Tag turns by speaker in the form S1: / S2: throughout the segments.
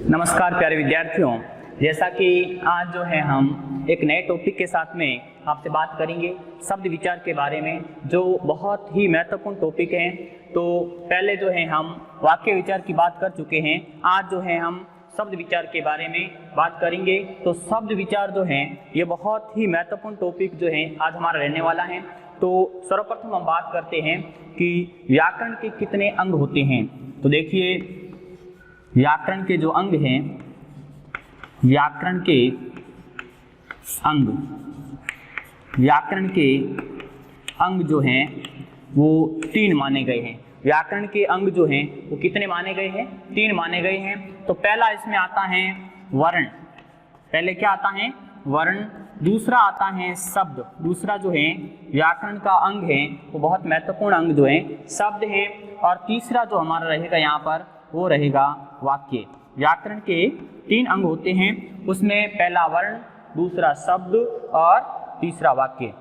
S1: नमस्कार प्यारे विद्यार्थियों, जैसा कि आज जो है हम एक नए टॉपिक के साथ में आपसे बात करेंगे शब्द विचार के बारे में, जो बहुत ही महत्वपूर्ण टॉपिक है। तो पहले जो है हम वाक्य विचार की बात कर चुके हैं, आज जो है हम शब्द विचार के बारे में बात करेंगे। तो शब्द विचार जो है ये बहुत ही महत्वपूर्ण टॉपिक जो है आज हमारा रहने वाला है। तो सर्वप्रथम हम बात करते हैं कि व्याकरण के कितने अंग होते हैं। तो देखिए, व्याकरण के जो अंग हैं, व्याकरण के अंग जो हैं वो 3 माने गए हैं। व्याकरण के अंग जो हैं वो कितने माने गए हैं? 3 माने गए हैं। तो पहला इसमें आता है वर्ण। पहले क्या आता है? वर्ण। दूसरा आता है शब्द। दूसरा जो है व्याकरण का अंग है वो बहुत महत्वपूर्ण अंग जो है शब्द है। और तीसरा जो हमारा रहेगा यहाँ पर वो रहेगा वाक्य। व्याकरण के 3 अंग होते हैं, उसमें पहला वर्ण, दूसरा शब्द और तीसरा वाक्य।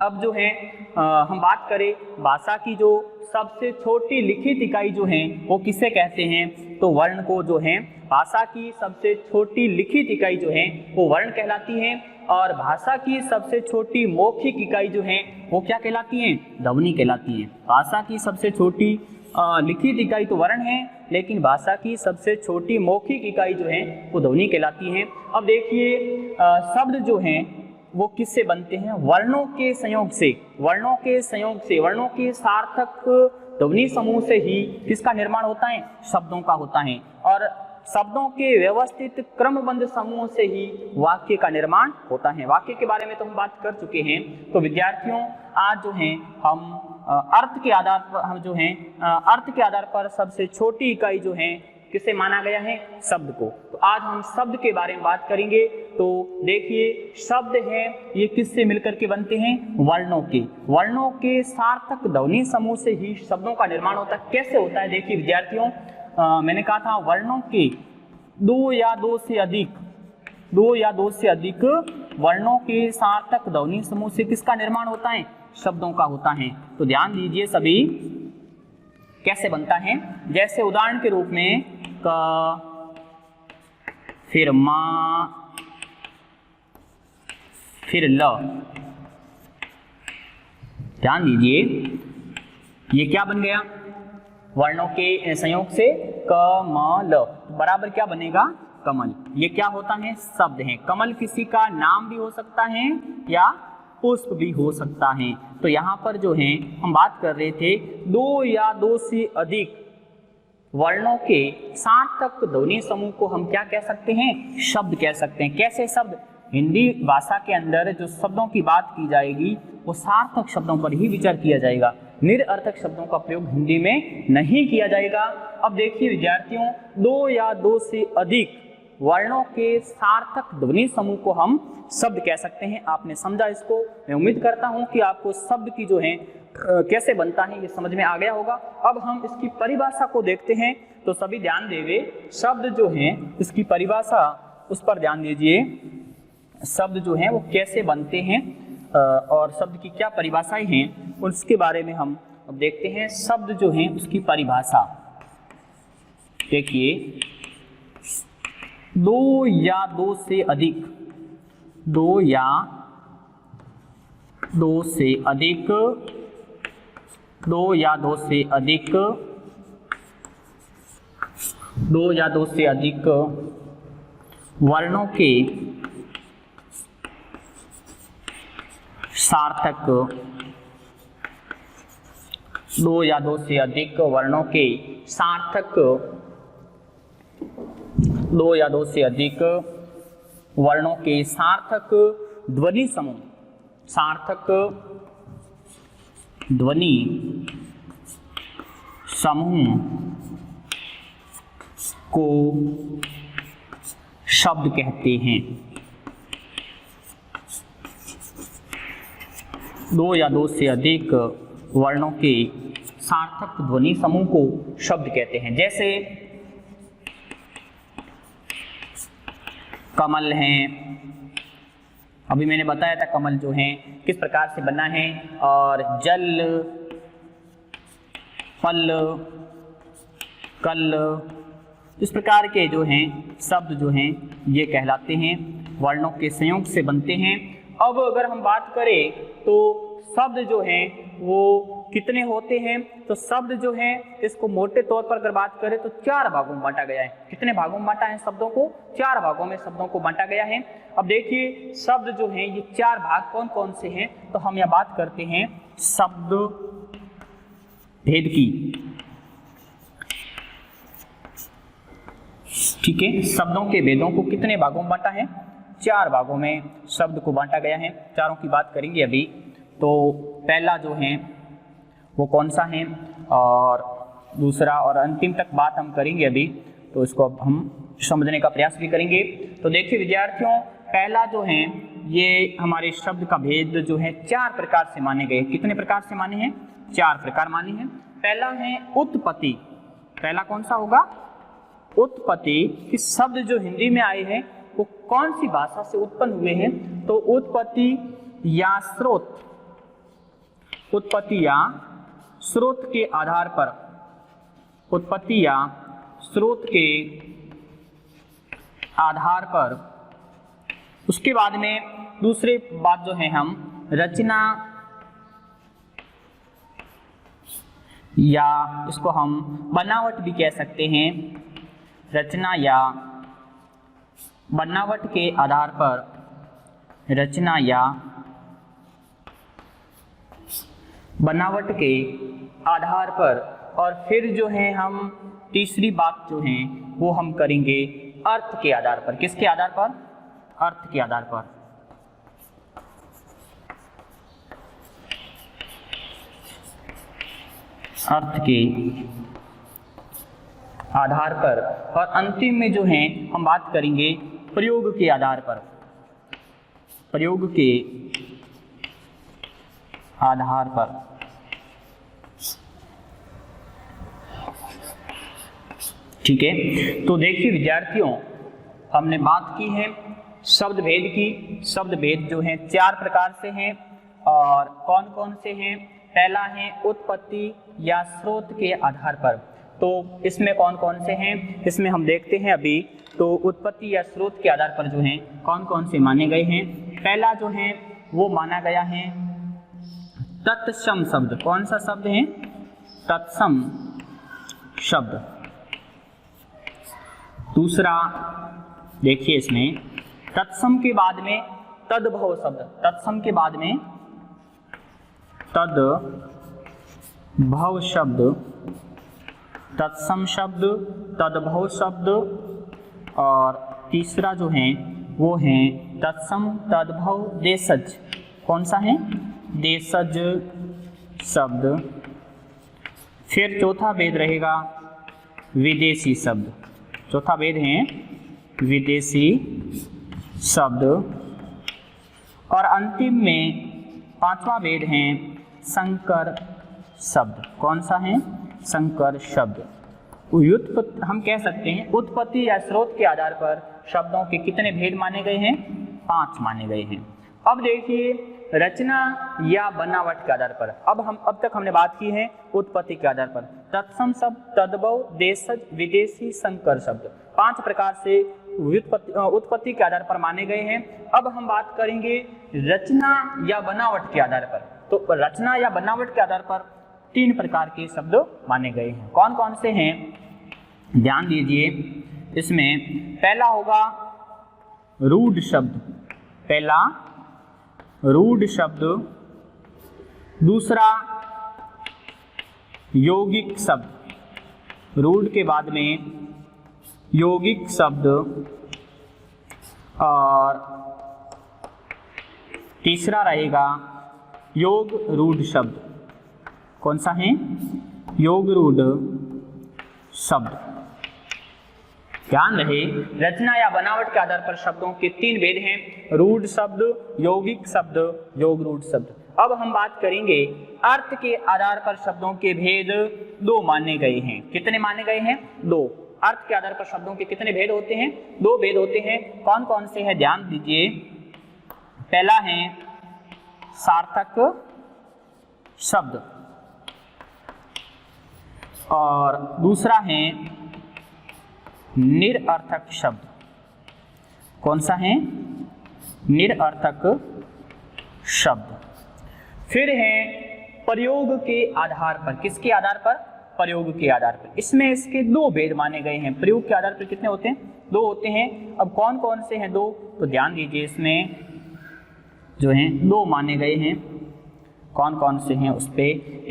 S1: अब जो है हम बात करें भाषा की जो सबसे छोटी लिखित इकाई जो है वो किसे कहते हैं? तो वर्ण को जो है भाषा की सबसे छोटी लिखित इकाई जो है वो वर्ण कहलाती है। और भाषा की सबसे छोटी मौखिक इकाई जो है वो क्या कहलाती है? ध्वनि कहलाती है। भाषा की सबसे छोटी लिखित इकाई तो वर्ण है, लेकिन भाषा की सबसे छोटी मौखिक इकाई जो है वो ध्वनि कहलाती है। अब देखिए, शब्द जो हैं वो किससे बनते हैं? वर्णों के संयोग से। वर्णों के संयोग से, वर्णों के सार्थक ध्वनि समूह से ही किसका निर्माण होता है? शब्दों का होता है। और शब्दों के व्यवस्थित क्रमबद्ध समूह से ही वाक्य का निर्माण होता है। वाक्य के बारे में तो हम बात कर चुके हैं। तो विद्यार्थियों, आज जो है हम अर्थ के आधार पर सबसे छोटी इकाई जो है किसे माना गया है? शब्द को। तो आज हम शब्द के बारे में बात करेंगे। तो देखिए, शब्द है ये किससे मिलकर के बनते हैं? वर्णों के। वर्णों के सार्थक ध्वनि समूह से ही शब्दों का निर्माण होता है। कैसे होता है? देखिए विद्यार्थियों, मैंने कहा था वर्णों के 2 या 2 से अधिक वर्णों के सार्थक ध्वनि समूह से किसका निर्माण होता है? शब्दों का होता है। तो ध्यान दीजिए सभी, कैसे बनता है। जैसे उदाहरण के रूप में क, फिर मा, फिर ल। ध्यान दीजिए, ये क्या बन गया? वर्णों के संयोग से कमल बराबर क्या बनेगा? कमल। ये क्या होता है? शब्द है। कमल किसी का नाम भी हो सकता है या पुष्प भी हो सकता है। तो यहाँ पर जो है हम बात कर रहे थे 2 या 2 से अधिक वर्णों के सार्थक ध्वनि समूह को हम क्या कह सकते हैं? शब्द कह सकते हैं। कैसे शब्द? हिंदी भाषा के अंदर जो शब्दों की बात की जाएगी वो सार्थक शब्दों पर ही विचार किया जाएगा। निरर्थक शब्दों का प्रयोग हिंदी में नहीं किया जाएगा। अब देखिए विद्यार्थियों, 2 या 2 से अधिक वर्णों के सार्थक ध्वनि समूह को हम शब्द कह सकते हैं। आपने समझा इसको? मैं उम्मीद करता हूं कि आपको शब्द की जो है कैसे बनता है ये समझ में आ गया होगा। अब हम इसकी परिभाषा को देखते हैं। तो सभी ध्यान देंगे, शब्द जो है इसकी परिभाषा उस पर ध्यान दीजिए। शब्द जो है वो कैसे बनते हैं और शब्द की क्या परिभाषाएं हैं उसके बारे में हम अब देखते हैं। शब्द जो है उसकी परिभाषा देखिए, 2 या 2 से अधिक, 2 या 2 से अधिक, 2 या 2 से अधिक, 2 या 2 से अधिक वर्णों के सार्थक, 2 या 2 से अधिक वर्णों के सार्थक, 2 या 2 से अधिक वर्णों के सार्थक ध्वनि समूह, सार्थक ध्वनि समूह को शब्द कहते हैं। 2 या 2 से अधिक वर्णों के सार्थक ध्वनि समूह को शब्द कहते हैं। जैसे कमल हैं, अभी मैंने बताया था कमल जो है किस प्रकार से बना है। और जल, फल, कल, इस प्रकार के जो हैं शब्द जो हैं ये कहलाते हैं वर्णों के संयोग से बनते हैं। अब अगर हम बात करें तो शब्द जो हैं वो कितने होते हैं, तो शब्द जो हैं इसको मोटे तौर पर अगर बात करें तो 4 भागों में बांटा गया है। कितने भागों में बांटा है शब्दों को? 4 भागों में शब्दों को बांटा गया है। अब देखिए शब्द जो हैं ये 4 भाग कौन कौन से हैं, तो हम यह बात करते हैं शब्द भेद की। ठीक है, शब्दों के भेदों को कितने भागों में बांटा है? 4 भागों में शब्द को बांटा गया है। चारों की बात करेंगे अभी। तो पहला जो है वो कौन सा है और दूसरा और अंतिम तक बात हम करेंगे अभी, तो इसको अब हम समझने का प्रयास भी करेंगे। तो देखिए विद्यार्थियों, पहला जो है ये हमारे शब्द का भेद जो है 4 प्रकार से माने गए। कितने प्रकार से माने हैं? 4 प्रकार माने हैं। पहला है उत्पत्ति। पहला कौन सा होगा? उत्पत्ति। कि शब्द जो हिंदी में आए हैं वो कौन सी भाषा से उत्पन्न हुए हैं, तो उत्पत्ति या स्रोत, उत्पत्ति या स्रोत के आधार पर, उत्पत्ति या स्रोत के आधार पर। उसके बाद में दूसरी बात जो है हम रचना या इसको हम बनावट भी कह सकते हैं। रचना या बनावट के आधार पर, रचना या बनावट के आधार पर। और फिर जो है हम तीसरी बात जो है वो हम करेंगे अर्थ के आधार पर। किसके आधार पर? अर्थ के आधार पर। अर्थ के आधार पर। और अंतिम में जो है हम बात करेंगे प्रयोग के आधार पर। प्रयोग के आधार पर। ठीक है, तो देखिए विद्यार्थियों, हमने बात की है शब्द भेद की। शब्द भेद जो है 4 प्रकार से हैं और कौन कौन से हैं? पहला है उत्पत्ति या स्रोत के आधार पर। तो इसमें कौन कौन से हैं इसमें हम देखते हैं अभी। तो उत्पत्ति या स्रोत के आधार पर जो हैं कौन कौन से माने गए हैं। पहला जो है वो माना गया है तत्सम शब्द। कौन सा शब्द है? तत्सम शब्द। दूसरा देखिए इसमें तत्सम के बाद में तद्भव शब्द। तत्सम के बाद में तद्भव शब्द। तत्सम शब्द, तद्भव शब्द। और तीसरा जो है वो है तत्सम तद्भव देशज। कौन सा है? देशज शब्द। फिर चौथा भेद रहेगा विदेशी शब्द। चौथा भेद है विदेशी शब्द। और अंतिम में 5वां भेद है संकर शब्द। कौन सा है? संकर शब्द। हम कह सकते हैं उत्पत्ति या स्रोत के आधार पर शब्दों के कितने भेद माने गए हैं? 5 माने गए हैं। अब देखिए रचना या बनावट के आधार पर। अब तक हमने बात की है उत्पत्ति के आधार पर। तत्सम शब्द, तद्भव, देशज, विदेशी, संकर शब्द 5 प्रकार से उत्पत्ति के आधार पर माने गए हैं। अब हम बात करेंगे रचना या बनावट के आधार पर। तो रचना या बनावट के आधार पर 3 प्रकार के शब्द माने गए हैं। कौन कौन से हैं? ध्यान दीजिए, इसमें पहला होगा रूढ़ शब्द। पहला रूढ़ शब्द। दूसरा यौगिक शब्द। रूढ़ के बाद में यौगिक शब्द। और तीसरा रहेगा योग रूढ़ शब्द। कौन सा है? योग रूढ़ शब्द। ध्यान रहे, रचना या बनावट के आधार पर शब्दों के 3 भेद हैं, रूढ़ शब्द, यौगिक शब्द, योग रूढ़ शब्द। अब हम बात करेंगे अर्थ के आधार पर शब्दों के भेद 2 माने गए हैं। कितने माने गए हैं? 2। अर्थ के आधार पर शब्दों के कितने भेद होते हैं? 2 भेद होते हैं। कौन कौन से हैं? ध्यान दीजिए। पहला है सार्थक शब्द और दूसरा है निरर्थक शब्द। कौन सा है? निरर्थक शब्द। फिर है प्रयोग के आधार पर। किसके आधार पर? प्रयोग के आधार पर। इसमें इसके दो भेद माने गए हैं। प्रयोग के आधार पर कितने होते हैं? दो होते हैं। अब कौन कौन से हैं दो? तो ध्यान दीजिए, इसमें जो हैं दो माने गए हैं। कौन कौन से हैं उस पे?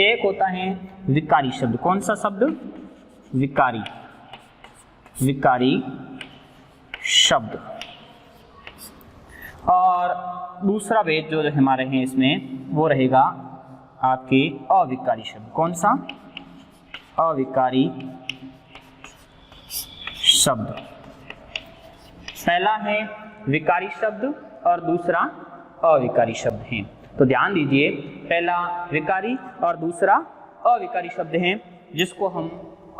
S1: एक होता है विकारी शब्द। कौन सा शब्द? विकारी। विकारी शब्द। और दूसरा भेद जो हमारे हैं इसमें वो रहेगा आपके अविकारी शब्द। कौन सा? अविकारी शब्द। पहला है विकारी शब्द और दूसरा अविकारी शब्द है। तो ध्यान दीजिए, पहला विकारी और दूसरा अविकारी शब्द है, जिसको हम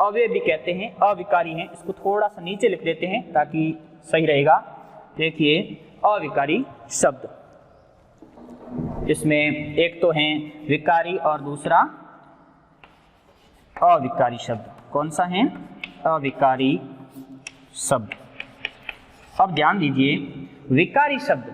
S1: अव्यय भी कहते हैं, अविकारी हैं। इसको थोड़ा सा नीचे लिख देते हैं ताकि सही रहेगा। देखिए, अविकारी शब्द, इसमें एक तो है विकारी और दूसरा अविकारी शब्द। कौन सा है? अविकारी शब्द। अब ध्यान दीजिए, विकारी शब्द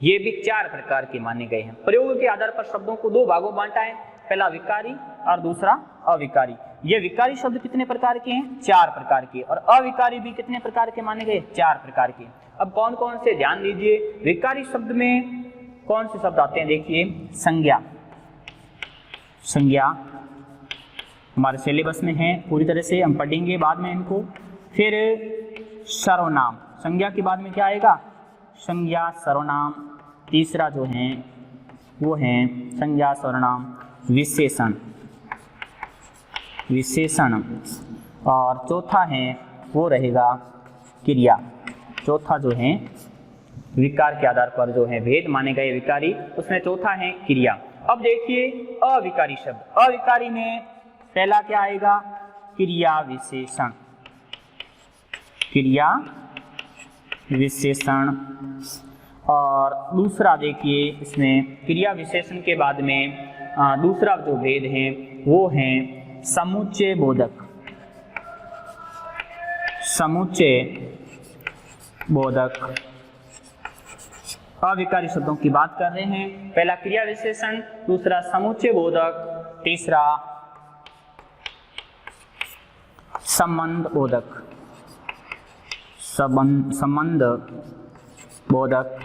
S1: ये भी चार प्रकार के माने गए हैं। प्रयोग के आधार पर शब्दों को दो भागों बांटा है, पहला विकारी और दूसरा अविकारी। ये विकारी शब्द कितने प्रकार के हैं? चार प्रकार के। और अविकारी भी कितने प्रकार के माने गए? चार प्रकार के। अब कौन कौन से? ध्यान दीजिए, विकारी शब्द में कौन से शब्द आते हैं? देखिए, संज्ञा। संज्ञा हमारे सिलेबस में है, पूरी तरह से हम पढ़ेंगे बाद में इनको। फिर सर्वनाम। संज्ञा के बाद में क्या आएगा? संज्ञा, सर्वनाम। तीसरा जो है वो है संज्ञा, सर्वनाम, विशेषण। विशेषण। और चौथा है वो रहेगा क्रिया। चौथा जो है विकार के आधार पर जो है भेद माने गए विकारी, उसमें चौथा है क्रिया। अब देखिए अविकारी शब्द। अविकारी में पहला क्या आएगा? क्रिया विशेषण। क्रिया विशेषण। और दूसरा देखिए, इसमें क्रिया विशेषण के बाद में दूसरा जो भेद है वो है समुच्चय बोधक। समुच्चय बोधक। अविकारी शब्दों की बात कर रहे हैं। पहला क्रिया विशेषण, दूसरा समुच्चय बोधक, तीसरा संबंध बोधक। संबंध बोधक।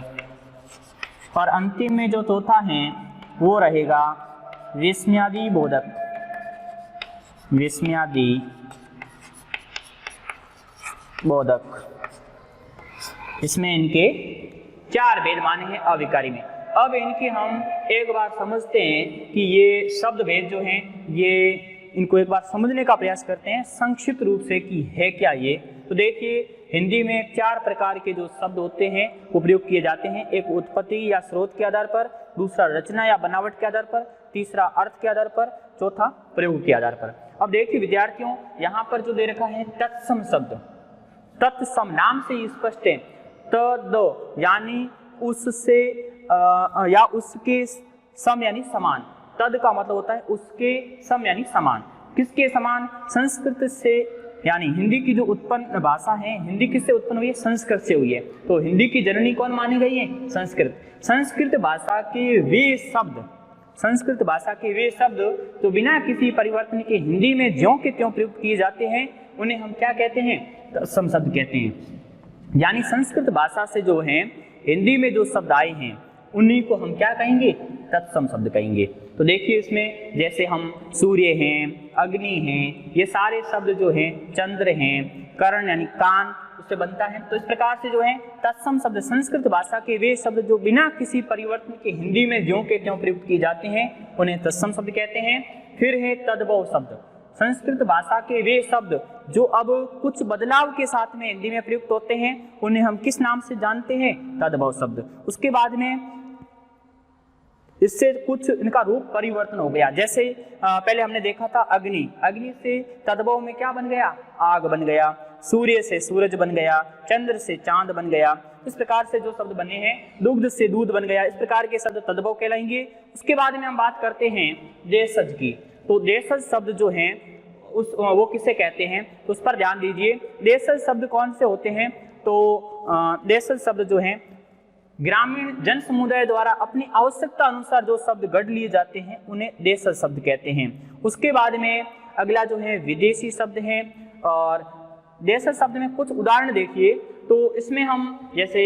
S1: और अंतिम में जो चौथा है वो रहेगा विस्मयादि बोधक। विस्मयादि बोधक। इसमें इनके चार भेद माने हैं अविकारी में। अब इनके हम एक बार समझते हैं कि ये शब्द भेद जो हैं, ये इनको एक बार समझने का प्रयास करते हैं संक्षिप्त रूप से कि है क्या ये। तो देखिए, हिंदी में चार प्रकार के जो शब्द होते हैं वो प्रयोग किए जाते हैं। एक उत्पत्ति या स्रोत के आधार पर, दूसरा रचना या बनावट के आधार पर, तीसरा अर्थ के आधार पर, चौथा प्रयोग के आधार पर। अब देखिए विद्यार्थियों, यहाँ पर जो दे रखा है तत्सम शब्द। तत्सम नाम से ही स्पष्ट है। तद यानी उससे या उसके सम यानी समान। तद का मतलब होता है उसके सम यानी समान। किसके समान? संस्कृत से, यानी हिंदी की जो उत्पन्न भाषा है, हिंदी किससे उत्पन्न हुई है? संस्कृत से हुई है। तो हिंदी की जननी कौन मानी गई है? संस्कृत। संस्कृत भाषा के वे शब्द, संस्कृत भाषा के वे शब्द तो बिना किसी परिवर्तन के हिंदी में ज्यों के त्यों प्रयुक्त किए जाते हैं, उन्हें हम क्या कहते हैं? तत्सम शब्द कहते हैं। यानी संस्कृत भाषा से जो है हिंदी में जो शब्द आए हैं उन्हीं को हम क्या कहेंगे? तत्सम शब्द कहेंगे। तो देखिए, इसमें जैसे हम सूर्य हैं, अग्नि हैं, ये सारे शब्द जो हैं, चंद्र हैं, कर्ण यानी कान उससे बनता है। तो इस प्रकार से जो है तत्सम शब्द संस्कृत भाषा के वे शब्द जो बिना किसी परिवर्तन के हिंदी में ज्यों के त्यों प्रयुक्त किए जाते हैं उन्हें तत्सम शब्द कहते हैं। फिर है तद्भव शब्द। संस्कृत भाषा के वे शब्द जो अब कुछ बदलाव के साथ में हिंदी में प्रयुक्त होते हैं उन्हें हम किस नाम से जानते हैं? तद्भव शब्द। उसके बाद में इससे कुछ इनका रूप परिवर्तन हो गया। जैसे पहले हमने देखा था अग्नि, अग्नि से तद्भव में क्या बन गया? आग बन गया। सूर्य से सूरज बन गया, चंद्र से चांद बन गया। इस प्रकार से जो शब्द बने हैं, दुग्ध से दूध बन गया। इस प्रकार के शब्द तद्भव कहलाएंगे। उसके बाद में हम बात करते हैं देशज की। तो देशज शब्द जो हैं वो किसे कहते हैं, तो उस पर ध्यान दीजिए। देशज शब्द कौन से होते हैं, तो देशज शब्द जो हैं ग्रामीण जन समुदाय द्वारा अपनी आवश्यकता अनुसार जो शब्द गढ़ लिए जाते हैं उन्हें देशज शब्द कहते हैं। उसके बाद में अगला जो है विदेशी शब्द है। और देशज शब्द में कुछ उदाहरण देखिए, तो इसमें हम जैसे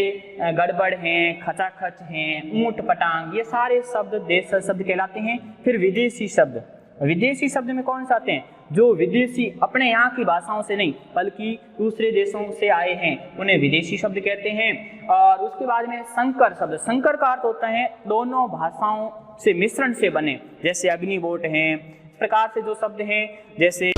S1: गड़बड़ हैं, खचाखच हैं, ऊंट पटांग, ये सारे शब्द देशज शब्द कहलाते हैं। फिर विदेशी शब्द, विदेशी शब्द में कौन से आते हैं, जो विदेशी अपने यहाँ की भाषाओं से नहीं बल्कि दूसरे देशों से आए हैं उन्हें विदेशी शब्द कहते हैं। और उसके बाद में संकर शब्द, संकर का अर्थ होता है दोनों भाषाओं से मिश्रण से बने, जैसे अग्निबोट हैं। इस प्रकार से जो शब्द हैं जैसे